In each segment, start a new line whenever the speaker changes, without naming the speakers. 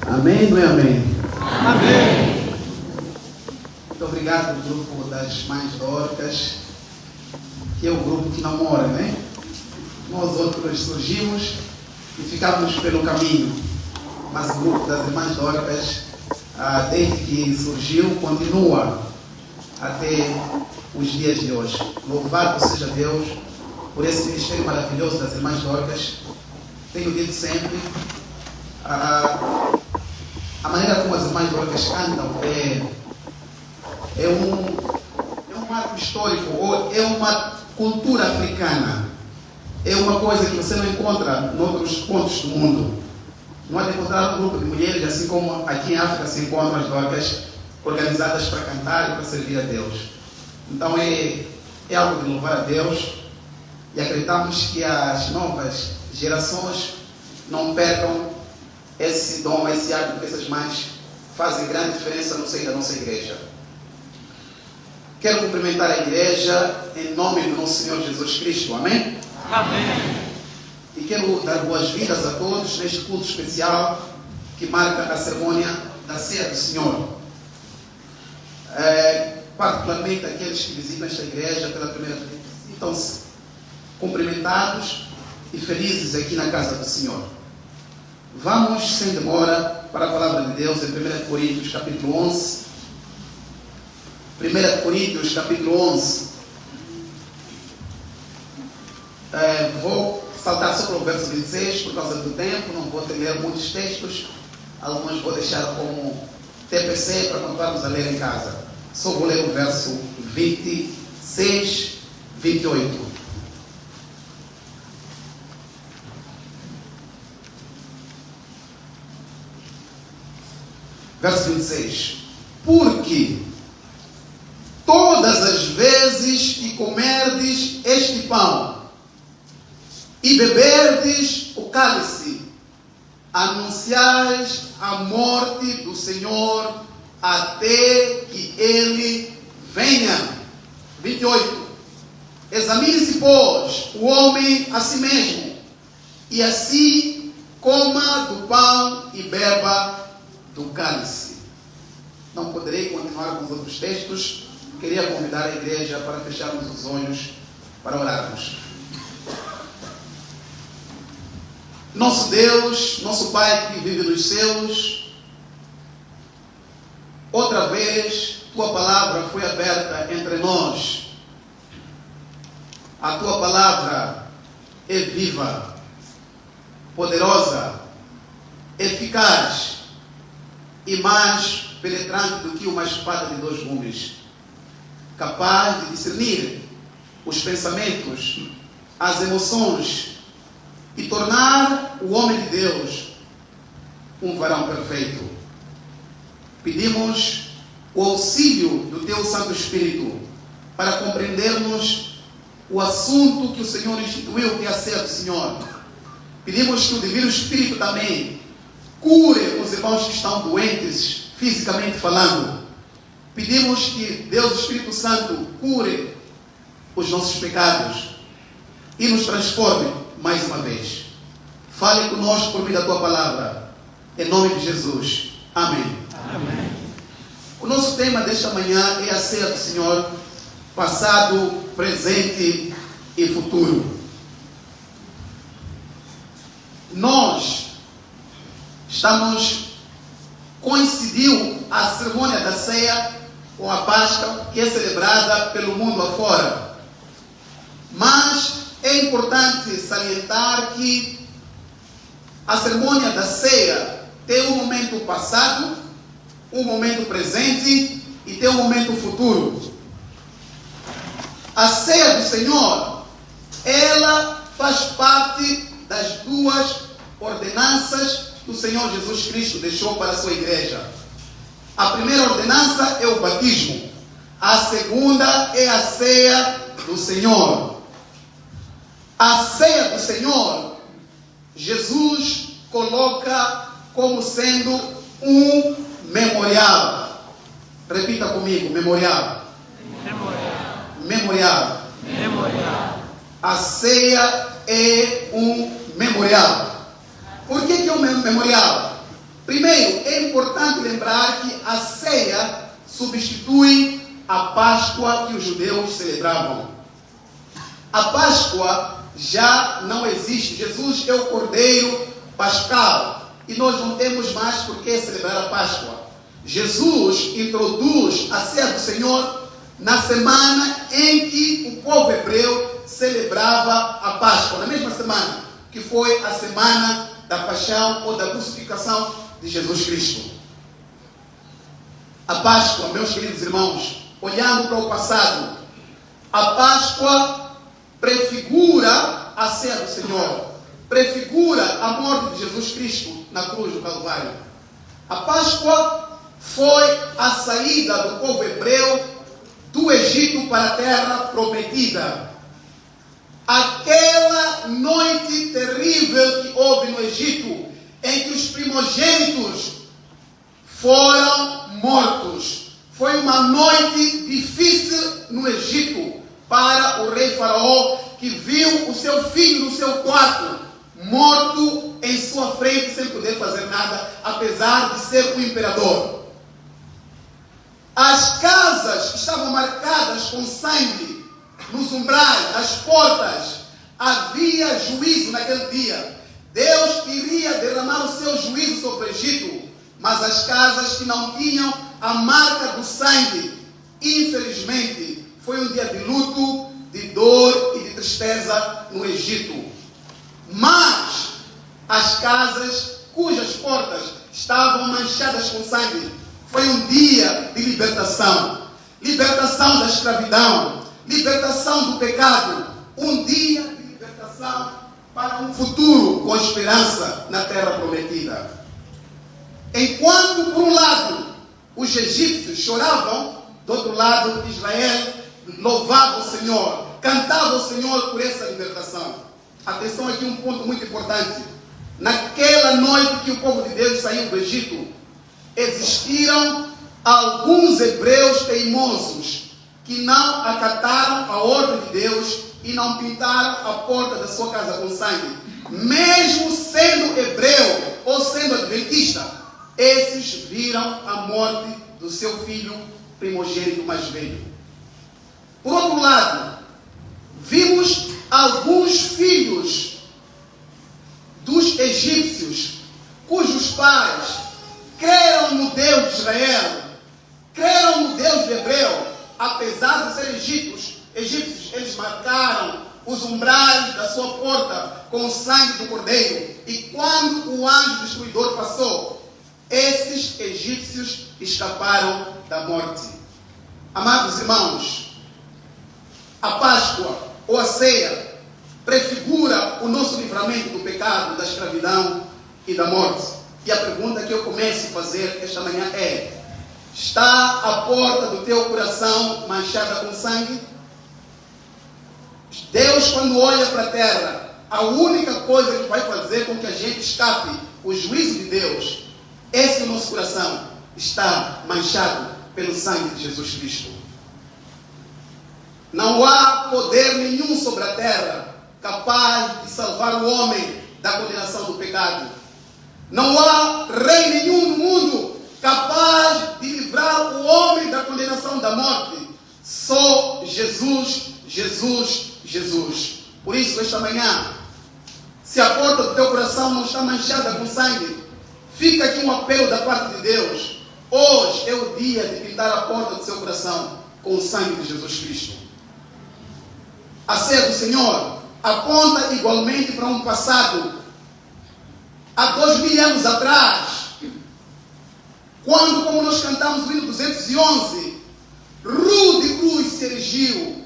Amém, não é amém?
Amém.
Muito obrigado, grupo das Mães Dorcas, que é o grupo que namora, né? Nós outros surgimos e ficamos pelo caminho, mas o grupo das Irmãs Dorcas, desde que surgiu, continua até os dias de hoje. Louvado seja Deus por esse ministério maravilhoso das Irmãs Dorcas. Tenho dito sempre, a maneira como as Irmãs Dorcas cantam é um marco histórico, ou é uma cultura africana. É uma coisa que você não encontra em outros pontos do mundo. Não há de encontrar um grupo de mulheres, assim como aqui em África se encontram as dorcas organizadas para cantar e para servir a Deus. Então é algo de louvar a Deus, e acreditamos que as novas gerações não percam esse dom, esse hábito que essas mães fazem grande diferença no seio da nossa igreja. Quero cumprimentar a igreja em nome do nosso Senhor Jesus Cristo. Amém?
Amém.
e quero dar boas-vindas a todos neste culto especial que marca a cerimônia da Ceia do Senhor. Particularmente aqueles que visitam esta igreja pela primeira vez, sintam-se cumprimentados e felizes aqui na casa do Senhor. Vamos, sem demora, para a palavra de Deus em 1 Coríntios capítulo 11. 1 Coríntios capítulo 11. Vou saltar só para o verso 26 por causa do tempo, não vou ler muitos textos, alguns vou deixar como TPC para continuarmos a ler em casa. Só vou ler o verso 26, 28. Verso 26. Porque todas as vezes que comerdes este pão e beberdes o cálice, anunciais a morte do Senhor até que Ele venha. 28. Examine-se, pois, o homem a si mesmo, e assim coma do pão e beba do cálice. Não poderei continuar com os outros textos. Queria convidar a igreja para fecharmos os olhos para orarmos. Nosso Deus, nosso Pai que vive nos céus, outra vez Tua palavra foi aberta entre nós. A Tua palavra é viva, poderosa, eficaz e mais penetrante do que uma espada de 2 gumes, capaz de discernir os pensamentos, as emoções e tornar o homem de Deus um varão perfeito. Pedimos o auxílio do Teu Santo Espírito para compreendermos o assunto que o Senhor instituiu, que é a ceia do Senhor. Pedimos que o Divino Espírito também cure os irmãos que estão doentes, fisicamente falando. Pedimos que Deus, Espírito Santo, cure os nossos pecados e nos transforme mais uma vez. Fale conosco por meio da Tua palavra. Em nome de Jesus. Amém.
Amém.
O nosso tema desta manhã é a ceia do Senhor, passado, presente e futuro. Nós coincidiu a cerimônia da ceia com a Páscoa, que é celebrada pelo mundo afora. Mas é importante salientar que a cerimônia da ceia tem um momento passado, um momento presente e tem um momento futuro. A ceia do Senhor, ela faz parte das 2 ordenanças que o Senhor Jesus Cristo deixou para a sua igreja. A primeira ordenança é o batismo. A segunda é a ceia do Senhor. A ceia do Senhor, Jesus coloca como sendo um memorial. Repita comigo, memorial. Memorial.
Memorial.
A ceia é um memorial. Por que é um memorial? Primeiro, é importante lembrar que a ceia substitui a Páscoa que os judeus celebravam. A Páscoa já não existe. Jesus é o Cordeiro Pascal e nós não temos mais por que celebrar a Páscoa. Jesus introduz a ceia do Senhor na semana em que o povo hebreu celebrava a Páscoa, na mesma semana que foi a semana da paixão ou da crucificação de Jesus Cristo. A Páscoa, meus queridos irmãos, olhando para o passado, a Páscoa prefigura a ceia do Senhor, prefigura a morte de Jesus Cristo na cruz do Calvário. A Páscoa foi a saída do povo hebreu do Egito para a terra prometida. Aquela noite terrível que houve no Egito, em que os primogênitos foram mortos. Foi uma noite difícil no Egito para o rei Faraó, que viu o seu filho no seu quarto, morto em sua frente sem poder fazer nada, apesar de ser o imperador. As casas estavam marcadas com sangue nos umbrais, as portas. Havia juízo naquele dia. Deus iria derramar o seu juízo sobre o Egito, mas as casas que não tinham a marca do sangue, infelizmente, foi um dia de luto, de dor e de tristeza no Egito. Mas as casas cujas portas estavam manchadas com sangue, foi um dia de libertação. Libertação da escravidão, libertação do pecado, um dia de libertação para um futuro com esperança na terra prometida. Enquanto, por um lado, os egípcios choravam, do outro lado, Israel louvava o Senhor, cantava o Senhor por essa libertação. Atenção aqui, um ponto muito importante. Naquela noite que o povo de Deus saiu do Egito, existiram alguns hebreus teimosos que não acataram a ordem de Deus e não pintaram a porta da sua casa com sangue. Mesmo sendo hebreu ou sendo adventista, esses viram a morte do seu filho primogênito mais velho. Por outro lado, vimos alguns filhos dos egípcios, cujos pais creram no Deus de Israel, creram no Deus de Hebreu, apesar de serem egípcios, eles marcaram os umbrais da sua porta com o sangue do cordeiro. E quando o anjo destruidor passou, esses egípcios escaparam da morte. Amados irmãos, a Páscoa ou a ceia prefigura o nosso livramento do pecado, da escravidão e da morte. E a pergunta que eu começo a fazer esta manhã é: está a porta do teu coração manchada com sangue? Deus, quando olha para a terra, a única coisa que vai fazer com que a gente escape o juízo de Deus é se o nosso coração está manchado pelo sangue de Jesus Cristo. Não há poder nenhum sobre a terra capaz de salvar o homem da condenação do pecado. Não há rei nenhum no mundo capaz de livrar o homem da condenação da morte. Só Jesus, Jesus, Jesus. Por isso, esta manhã, se a porta do teu coração não está manchada com sangue, fica aqui um apelo da parte de Deus. Hoje é o dia de pintar a porta do seu coração com o sangue de Jesus Cristo. A ceia do Senhor aponta igualmente para um passado. Há 2000 anos atrás, quando, como nós cantamos no hino 211, rude cruz se erigiu.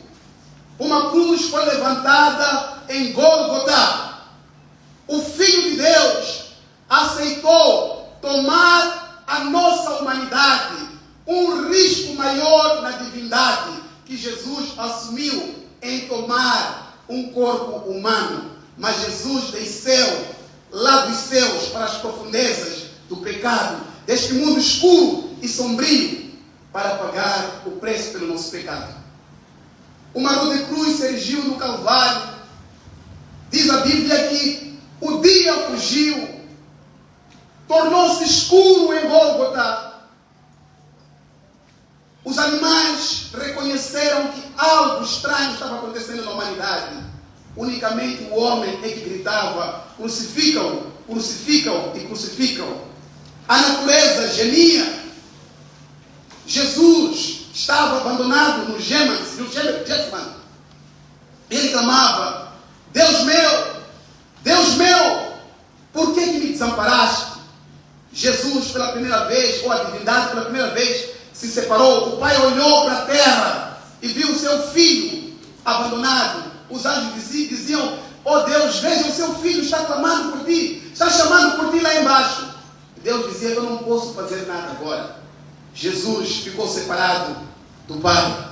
Uma cruz foi levantada em Gólgota. O Filho de Deus aceitou tomar a nossa humanidade, um risco maior na divindade que Jesus assumiu em tomar um corpo humano. Mas Jesus desceu lá dos céus para as profundezas do pecado, deste mundo escuro e sombrio, para pagar o preço pelo nosso pecado. Uma rude cruz se erigiu no Calvário. Diz a Bíblia que o dia fugiu, tornou-se escuro em Gólgota. Os animais reconheceram que algo estranho estava acontecendo na humanidade. Unicamente o homem é que gritava: crucificam, crucificam e crucificam. A natureza gemia. Jesus estava abandonado no Getsemane. Ele clamava: Deus meu, por que me desamparaste? Jesus, pela primeira vez, ou a divindade pela primeira vez, se separou. O Pai olhou para a terra e viu o seu filho abandonado. Os anjos diziam: oh Deus, veja, o seu filho está clamando por ti, está chamando por ti lá embaixo. E Deus dizia: eu não posso fazer nada agora. Jesus ficou separado do Pai.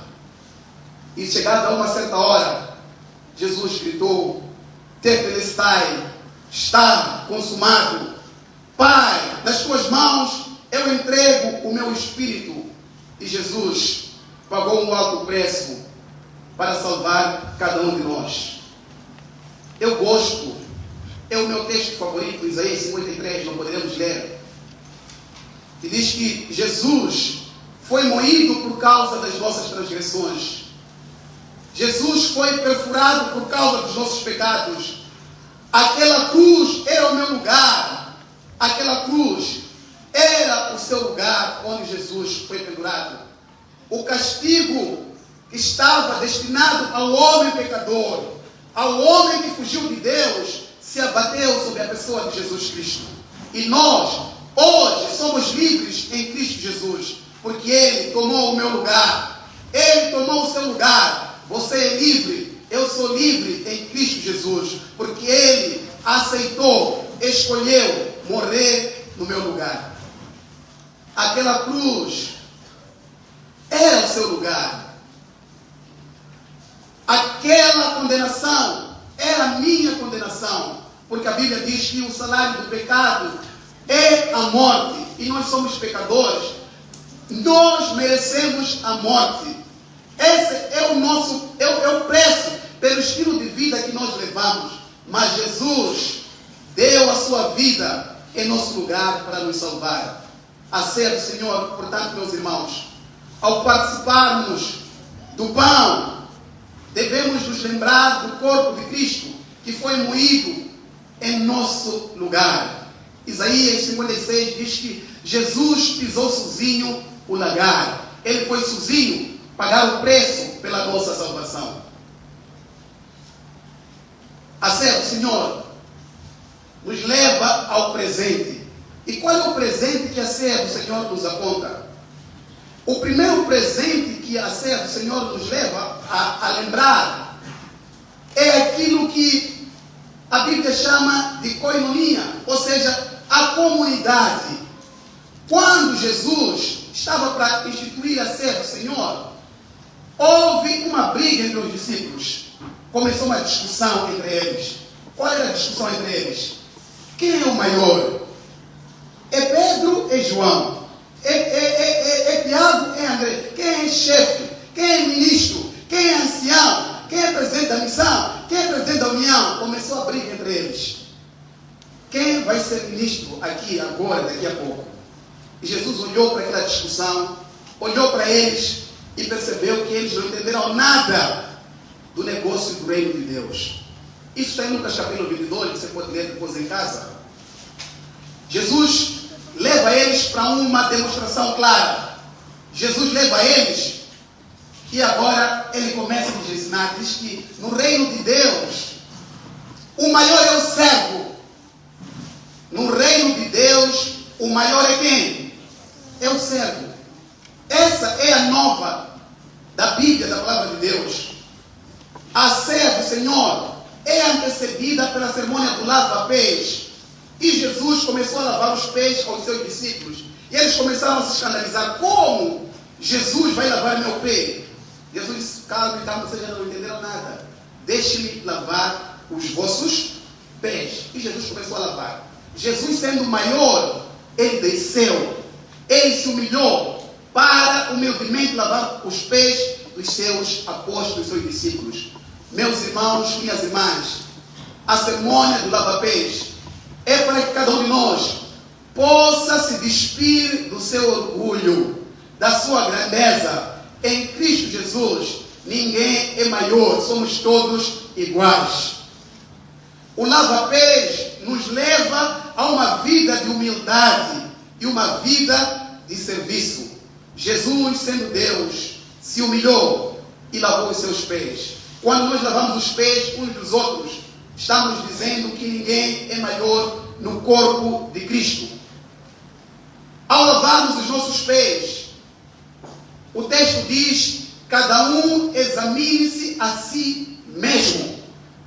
E chegada a uma certa hora, Jesus gritou: Tetelestai, está consumado. Pai, nas tuas mãos eu entrego o meu espírito. E Jesus pagou um alto preço para salvar cada um de nós. Eu gosto É o meu texto favorito, Isaías 53, não poderemos ler. Que diz que Jesus foi moído por causa das nossas transgressões. Jesus foi perfurado por causa dos nossos pecados. Aquela cruz era o meu lugar. Aquela cruz era o seu lugar onde Jesus foi pendurado. O castigo que estava destinado ao homem pecador, ao homem que fugiu de Deus, se abateu sobre a pessoa de Jesus Cristo. E nós, hoje, somos livres em Cristo Jesus, porque Ele tomou o meu lugar. Ele tomou o seu lugar. Você é livre, eu sou livre em Cristo Jesus, porque Ele aceitou, escolheu morrer no meu lugar. Aquela cruz era o seu lugar. Aquela condenação era a minha condenação, porque a Bíblia diz que o salário do pecado é a morte, e nós somos pecadores, nós merecemos a morte. Esse é o nosso, é o preço pelo estilo de vida que nós levamos. Mas Jesus deu a sua vida em nosso lugar para nos salvar. A ser do Senhor, portanto, meus irmãos, ao participarmos do pão, devemos nos lembrar do corpo de Cristo, que foi moído em nosso lugar. Isaías 56 diz que Jesus pisou sozinho o lagar. Ele foi sozinho pagar o preço pela nossa salvação. A ser do Senhor nos leva ao presente. E qual é o presente que a ceia do Senhor nos aponta? O primeiro presente que a ceia do Senhor nos leva a lembrar é aquilo que a Bíblia chama de koinonia, ou seja, a comunidade. Quando Jesus estava para instituir a ceia do Senhor, houve uma briga entre os discípulos. Começou uma discussão entre eles. Qual era a discussão entre eles? Quem é o maior? É Pedro, é João. É Tiago, é André. Quem é chefe? Quem é ministro? Quem é ancião? Quem é presidente da missão? Quem é presidente da união? Começou a briga entre eles. Quem vai ser ministro aqui, agora, daqui a pouco? E Jesus olhou para aquela discussão, olhou para eles e percebeu que eles não entenderam nada do negócio do reino de Deus. Isso está em Lucas capítulo 22, você pode ler depois em casa. Jesus leva eles para uma demonstração clara. Jesus leva eles e agora ele começa a nos ensinar. Diz que no reino de Deus o maior é o servo. No reino de Deus o maior é quem? É o servo. Essa é a nova da Bíblia, da palavra de Deus. A ceia do Senhor é antecedida pela cerimônia do lava-pés. E Jesus começou a lavar os pés aos seus discípulos. E eles começaram a se escandalizar. Como Jesus vai lavar meu pé? Jesus disse, calma, vocês já não entenderam nada. Deixe-me lavar os vossos pés. E Jesus começou a lavar. Jesus, sendo maior, ele desceu. Ele se humilhou para humildemente lavar os pés dos seus apóstolos, dos seus discípulos. Meus irmãos, minhas irmãs, a cerimônia do lava-pés é para que cada um de nós possa se despir do seu orgulho, da sua grandeza. Em Cristo Jesus, ninguém é maior, somos todos iguais. O lava-pés nos leva a uma vida de humildade e uma vida de serviço. Jesus, sendo Deus, se humilhou e lavou os seus pés. Quando nós lavamos os pés uns dos outros, estamos dizendo que ninguém é maior no corpo de Cristo. Ao lavarmos os nossos pés, o texto diz, cada um examine-se a si mesmo.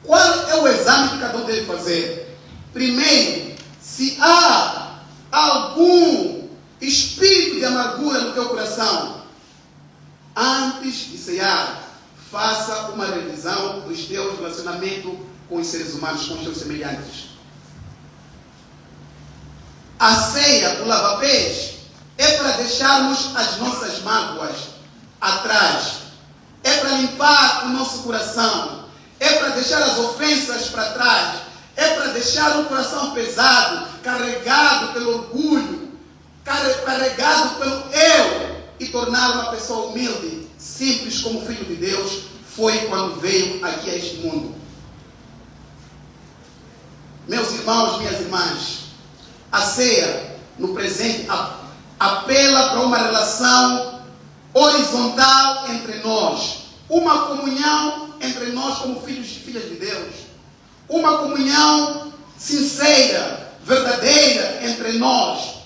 Qual é o exame que cada um deve fazer? Primeiro, se há algum espírito de amargura no teu coração, antes de cear, faça uma revisão dos teus relacionamentos com os seres humanos, com os teus semelhantes. A ceia, o lava-pés, é para deixarmos as nossas mágoas atrás. É para limpar o nosso coração. É para deixar as ofensas para trás. é para deixar um coração pesado, carregado pelo orgulho, carregado pelo eu, e tornar uma pessoa humilde, simples como o Filho de Deus foi quando veio aqui a este mundo. Meus irmãos, minhas irmãs, a ceia no presente apela para uma relação horizontal entre nós, uma comunhão entre nós como filhos e filhas de Deus, uma comunhão sincera, verdadeira entre nós,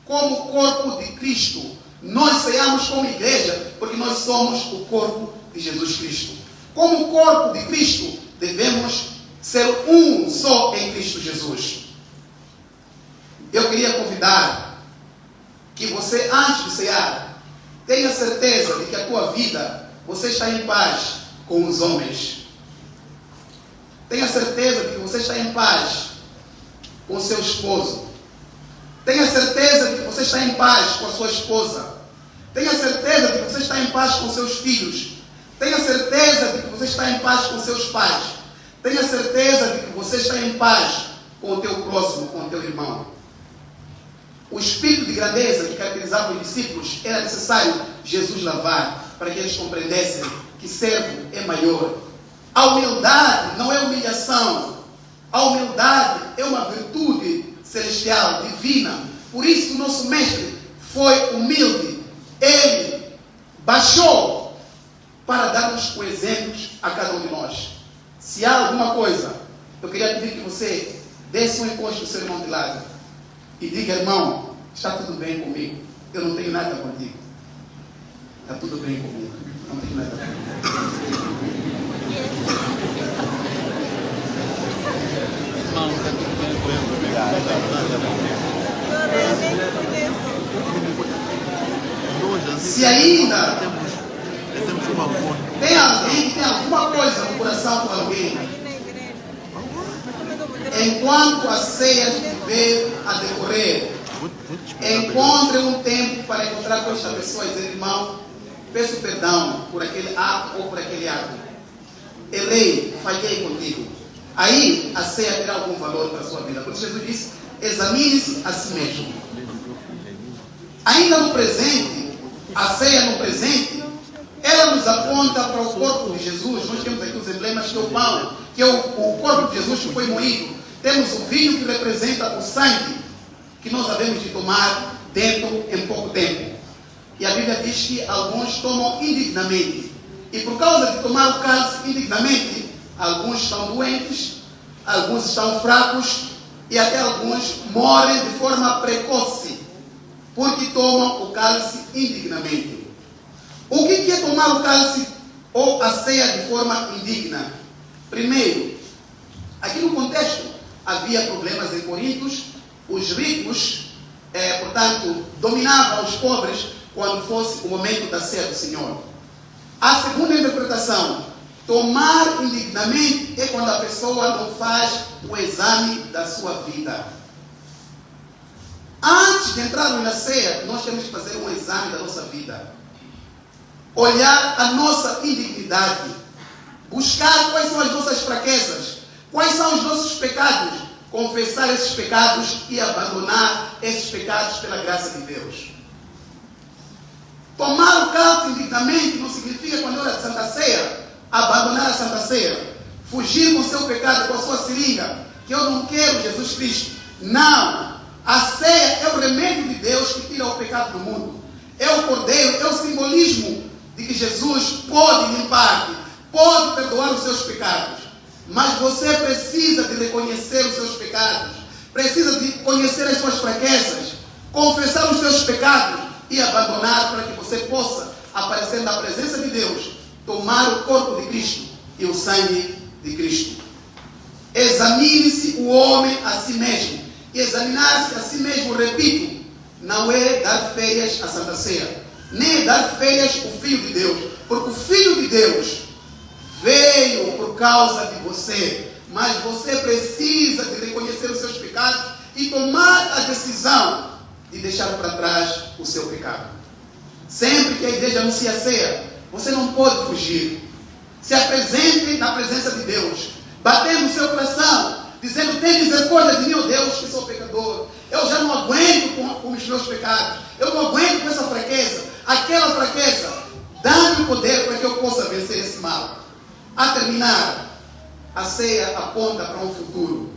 como corpo de Cristo. Nós ceamos como igreja, porque nós somos o corpo de Jesus Cristo. Como corpo de Cristo, devemos ser um só em Cristo Jesus. Eu queria convidar que você, antes de cear, tenha certeza de que a tua vida, você está em paz com os homens. Tenha certeza de que você está em paz com o seu esposo. Tenha certeza de que você está em paz com a sua esposa. Tenha certeza de que você está em paz com seus filhos. Tenha certeza de que você está em paz com seus pais. Tenha certeza de que você está em paz com o teu próximo, com o teu irmão. O espírito de grandeza que caracterizava os discípulos era necessário Jesus lavar para que eles compreendessem que servo é maior. A humildade não é humilhação. A humildade é uma virtude celestial, divina. Por isso o nosso mestre foi humilde. Ele baixou para dar-nos o exemplo a cada um de nós. Se há alguma coisa, eu queria pedir que você desse um encosto do seu irmão de lado e diga: irmão, está tudo bem comigo, eu não tenho nada contigo. Está tudo bem comigo, não tenho nada contigo.
Irmão, está tudo bem comigo.
Se ainda tem alguém que tem alguma coisa no coração com alguém, enquanto a ceia estiver a decorrer, encontre um tempo para encontrar com esta pessoa e dizer: irmão, peço perdão por aquele ato ou por aquele ato. Errei, falhei contigo. Aí a ceia terá algum valor para a sua vida. Por isso Jesus disse: examine-se a si mesmo. Ainda no presente, a ceia no presente, ela nos aponta para o corpo de Jesus. Nós temos aqui os emblemas, que é o pão, que é o corpo de Jesus que foi moído. Temos o vinho que representa o sangue que nós havemos de tomar dentro em pouco tempo. E a Bíblia diz que alguns tomam indignamente. E por causa de tomar o cálice indignamente, alguns estão doentes, alguns estão fracos e até alguns morrem de forma precoce, porque tomam o cálice indignamente. O que é tomar o cálice ou a ceia de forma indigna? Primeiro, aqui no contexto havia problemas em Corinto. Os ricos, portanto, dominavam os pobres quando fosse o momento da ceia do Senhor. A segunda interpretação: tomar indignamente é quando a pessoa não faz o exame da sua vida. Antes de entrarmos na ceia, nós temos que fazer um exame da nossa vida. Olhar a nossa indignidade. Buscar quais são as nossas fraquezas. Quais são os nossos pecados. Confessar esses pecados e abandonar esses pecados pela graça de Deus. Tomar o cálice indignamente não significa, quando é hora de Santa Ceia, abandonar a Santa Ceia. Fugir com o seu pecado, com a sua seringa. Que eu não quero Jesus Cristo. Não. A ceia é o remédio de Deus que tira o pecado do mundo. É o cordeiro, é o simbolismo de que Jesus pode limpar-te, pode perdoar os seus pecados. Mas você precisa de reconhecer os seus pecados, precisa de conhecer as suas fraquezas, confessar os seus pecados e abandonar, para que você possa aparecer na presença de Deus, tomar o corpo de Cristo e o sangue de Cristo. Examine-se o homem a si mesmo. E examinar-se a si mesmo, repito, não é dar férias à Santa Ceia, nem é dar férias ao Filho de Deus, porque o Filho de Deus veio por causa de você, mas você precisa de reconhecer os seus pecados e tomar a decisão de deixar para trás o seu pecado. Sempre que a igreja anuncia a ceia, você não pode fugir. Se apresente na presença de Deus, batendo o seu coração, dizendo: tem misericórdia de mim, ó Deus, que sou pecador. Eu já não aguento com os meus pecados. Eu não aguento com essa fraqueza. Aquela fraqueza, dá-me o poder para que eu possa vencer esse mal. A terminar, a ceia aponta para um futuro.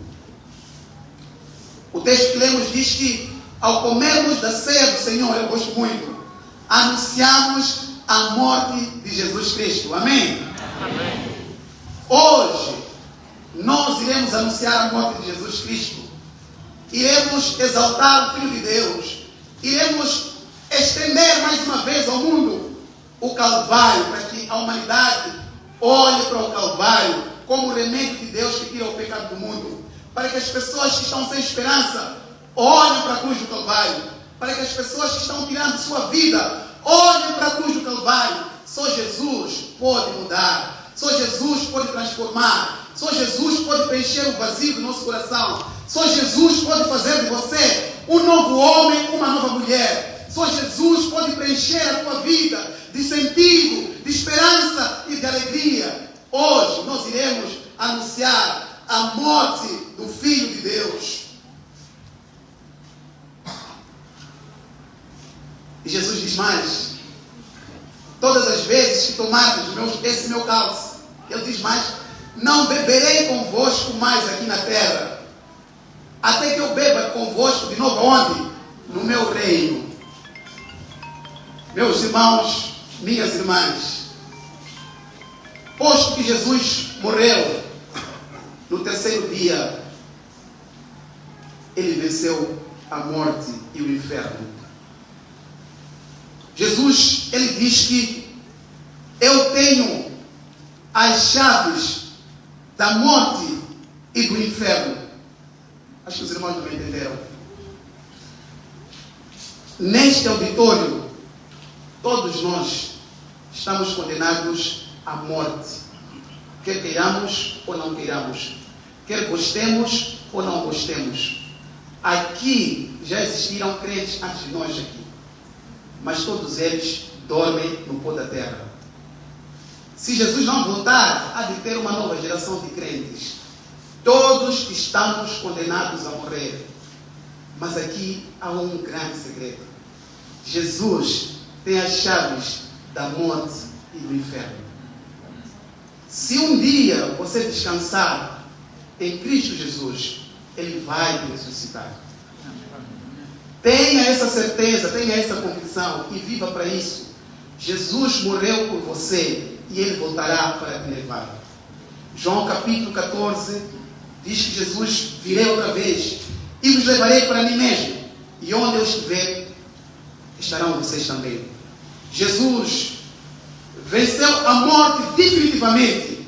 O texto que lemos diz que, ao comermos da ceia do Senhor, eu gosto muito, anunciamos a morte de Jesus Cristo. Amém?
Amém.
Hoje, nós iremos anunciar a morte de Jesus Cristo. Iremos exaltar o Filho de Deus. Iremos estender mais uma vez ao mundo o Calvário, para que a humanidade olhe para o Calvário como o remédio de Deus que tira o pecado do mundo. Para que as pessoas que estão sem esperança olhem para a cruz do Calvário. Para que as pessoas que estão tirando sua vida olhem para a cruz do Calvário. Só Jesus pode mudar. Só Jesus pode transformar. Só Jesus pode preencher o vazio do nosso coração. Só Jesus pode fazer de você um novo homem, uma nova mulher. Só Jesus pode preencher a tua vida de sentido, de esperança e de alegria. Hoje nós iremos anunciar a morte do Filho de Deus. E Jesus diz mais: todas as vezes que tomardes esse meu cálice, ele diz mais: não beberei convosco mais aqui na terra, até que eu beba convosco de novo onde? No meu reino. Meus irmãos, minhas irmãs, posto que Jesus morreu, no terceiro dia ele venceu a morte e o inferno. Jesus, ele diz que eu tenho as chaves da morte e do inferno. Acho que os irmãos não me entenderam. Neste auditório, todos nós estamos condenados à morte. Quer queiramos ou não queiramos. Quer gostemos ou não gostemos. Aqui já existiram crentes antes de nós aqui. Mas todos eles dormem no pó da terra. Se Jesus não voltar, há de ter uma nova geração de crentes. Todos estamos condenados a morrer. Mas aqui há um grande segredo. Jesus tem as chaves da morte e do inferno. Se um dia você descansar em Cristo Jesus, Ele vai te ressuscitar. Tenha essa certeza, tenha essa convicção e viva para isso. Jesus morreu por você e Ele voltará para te levar. João capítulo 14 diz que Jesus: virei outra vez e vos levarei para mim mesmo, e onde eu estiver, estarão vocês também. Jesus venceu a morte definitivamente,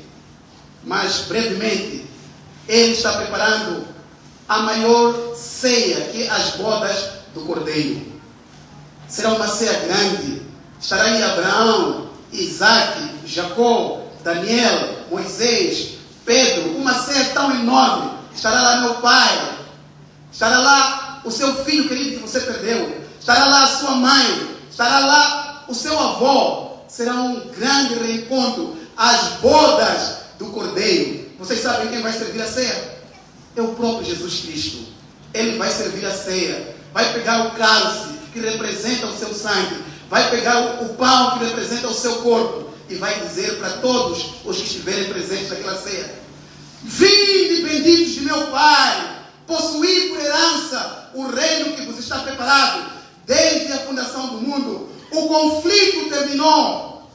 mas brevemente Ele está preparando a maior ceia, que é as bodas do Cordeiro. Será uma ceia grande. Estará aí Abraão, Isaac, Jacó, Daniel, Moisés, Pedro. Uma ceia tão enorme. Estará lá meu pai. Estará lá o seu filho querido que você perdeu. Estará lá a sua mãe. Estará lá o seu avô. Será um grande reencontro. As bodas do Cordeiro. Vocês sabem quem vai servir a ceia? É o próprio Jesus Cristo. Ele vai servir a ceia. Vai pegar o cálice que representa o seu sangue. Vai pegar o pão que representa o seu corpo. E vai dizer para todos os que estiverem presentes naquela ceia: vinde benditos de meu Pai, possuí por herança o reino que vos está preparado desde a fundação do mundo. O conflito terminou.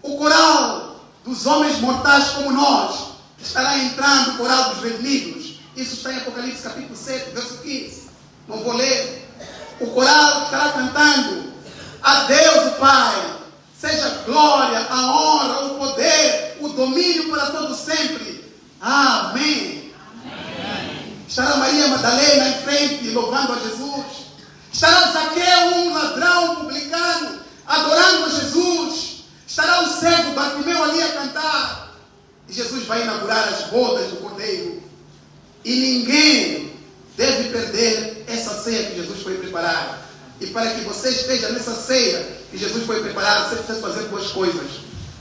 O coral dos homens mortais como nós estará entrando no coral dos redimidos. Isso está em Apocalipse capítulo 7, verso 15. Não vou ler. O coral estará cantando: a Deus o Pai seja glória, a honra, o poder, o domínio para todo sempre. Amém. Amém. Estará Maria Madalena em frente, louvando a Jesus. Estará Zaqueu, um ladrão publicano, adorando a Jesus. Estará o cego Bartimeu ali a cantar. E Jesus vai inaugurar as bodas do Cordeiro. E ninguém deve perder essa ceia que Jesus foi preparar. E para que você esteja nessa ceia que Jesus foi preparar, você precisa fazer duas coisas.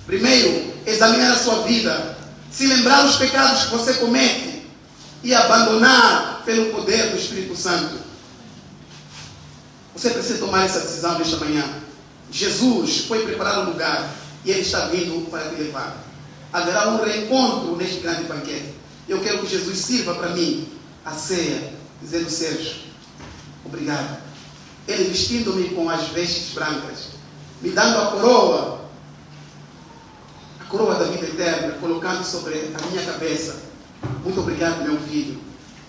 Primeiro, examinar a sua vida. Se lembrar dos pecados que você comete. e abandonar pelo poder do Espírito Santo. Você precisa tomar essa decisão nesta manhã. Jesus foi preparar um lugar e Ele está vindo para te levar. Haverá um reencontro neste grande banquete. Eu quero que Jesus sirva para mim a ceia, dizendo: Sérgio, obrigado. Ele vestindo-me com as vestes brancas, me dando a coroa da vida eterna, colocando sobre a minha cabeça. Muito obrigado, meu filho.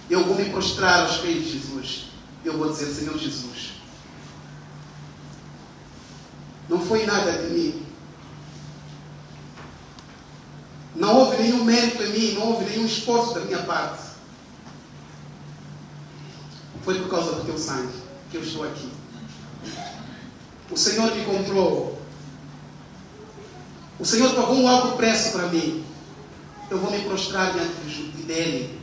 Eu vou me prostrar aos pés de Jesus. Eu vou dizer: Senhor Jesus, não foi nada de mim. Não houve nenhum mérito em mim, não houve nenhum esforço da minha parte. Foi por causa do teu sangue que eu estou aqui. O Senhor me comprou. O Senhor pagou um alto preço para mim. Eu vou me prostrar diante dele.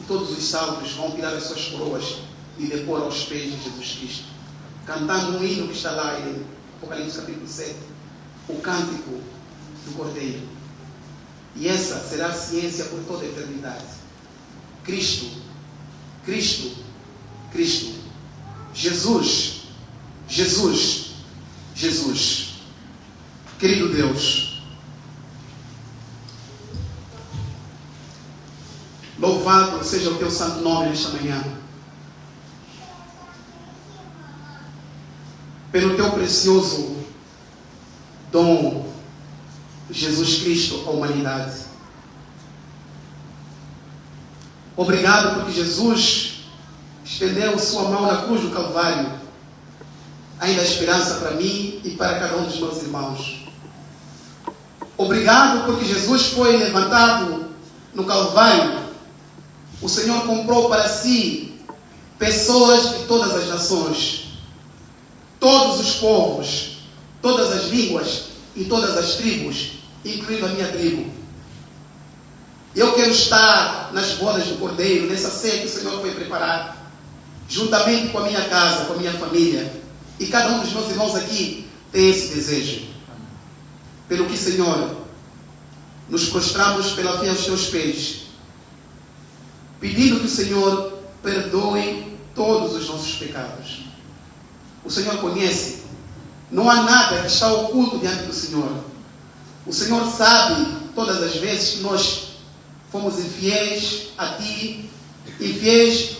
E todos os salvos vão tirar as suas coroas e depor aos pés de Jesus Cristo, cantando um hino que está lá em Apocalipse capítulo 7, o cântico do Cordeiro. E essa será a ciência por toda a eternidade. Cristo, Cristo, Cristo. Jesus, Jesus, Jesus. Querido Deus, louvado seja o teu santo nome nesta manhã. Pelo teu precioso dom, Jesus Cristo, à humanidade. Obrigado porque Jesus estendeu sua mão na cruz do Calvário, ainda a esperança para mim e para cada um dos meus irmãos. Obrigado porque Jesus foi levantado no Calvário. O Senhor comprou para si pessoas de todas as nações, todos os povos, todas as línguas e todas as tribos, incluindo a minha tribo. Eu quero estar nas bodas do Cordeiro, nessa ceia que o Senhor foi preparar, juntamente com a minha casa, com a minha família. E cada um dos meus irmãos aqui tem esse desejo. Pelo que, Senhor, nos prostramos pela fé aos teus pés, pedindo que o Senhor perdoe todos os nossos pecados. O Senhor conhece. Não há nada que está oculto diante do Senhor. O Senhor sabe todas as vezes que nós fomos infiéis a Ti, infiéis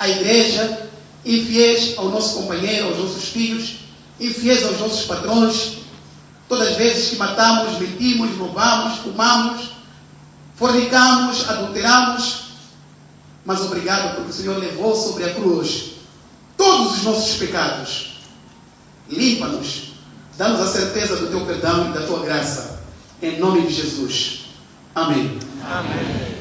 à igreja, infiéis ao nosso companheiro, aos nossos filhos, infiéis aos nossos patrões. Todas as vezes que matamos, mentimos, roubamos, fumamos, fornicamos, adulteramos. Mas obrigado porque o Senhor levou sobre a cruz todos os nossos pecados. Limpa-nos, dá-nos a certeza do teu perdão e da tua graça. Em nome de Jesus. Amém.
Amém.